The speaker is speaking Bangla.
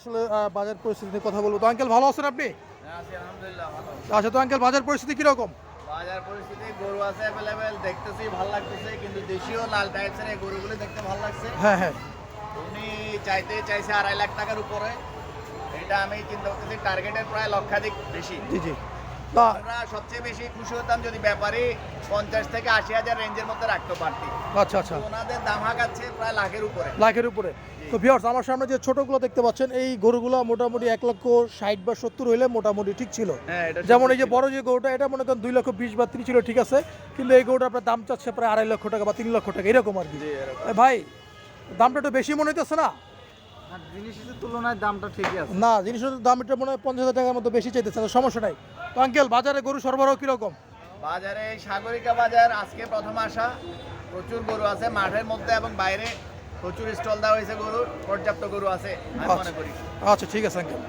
আসলে বাজার পরিস্থিতি নিয়ে কথা বলবো। তো আঙ্কেল ভালো আছেন আপনি? আলহামদুলিল্লাহ ভালো। আচ্ছা, তো আঙ্কেল বাজার পরিস্থিতি কিরকম? বাজার পরিস্থিতি গরু আছে অ্যাভেলেবেল, দেখতেছি ভালো লাগতেছে, কিন্তু দেশীয় লাল টাইপসের এই গরুগুলো দেখতে ভালো লাগছে। হ্যাঁ হ্যাঁ। উনি চাইছে 2.5 লাখ টাকার উপরে। এটা আমি চিন্তা করতেছি টার্গেটের প্রায় লক্ষাধিক বেশি। জি জি। তা আমরা সবচেয়ে বেশি খুশি হতাম যদি ব্যাপারী 50 থেকে 80 হাজার রেঞ্জের মধ্যে রাখতে পারতি। আচ্ছা আচ্ছা, তো ওনাদের দাম হাঁকাচ্ছে প্রায় লাখের উপরে। লাখের উপরে। তো ভিউয়ার্স, আমার সামনে যে ছোটগুলো দেখতে পাচ্ছেন এই গরুগুলো মোটামুটি 1,60,000 বা 70 হইলে মোটামুটি ঠিক ছিল। হ্যাঁ, এটা যেমন এই যে বড় যে গরুটা, এটা মনে করেন 2,20,000 বা 30 ছিল, ঠিক আছে, কিন্তু এই গরুটা আপনার দাম চাচ্ছে প্রায় 2.5 লক্ষ টাকা বা 3 লক্ষ টাকা এরকম আর কি। ভাই দামটা একটু বেশি মনে হইতেছে না? জিনিসের তুলনায় দামটা ঠিকই আছে। না, জিনিসের দাম এটা মনে হয় 50,000 টাকার মতো বেশি চাইতেছে, তো সমস্যা নাই। তো আঙ্কেল বাজারে গরু সরবরাহ কিরকম? বাজারে সাগরিকা বাজার আজকে প্রথম আসা, প্রচুর গরু আছে মাঠের মধ্যে এবং বাইরে, প্রচুর স্টল দেওয়া হয়েছে, গরুর পর্যাপ্ত গরু আছে আমি মনে করি। আচ্ছা ঠিক আছে আঙ্কেল।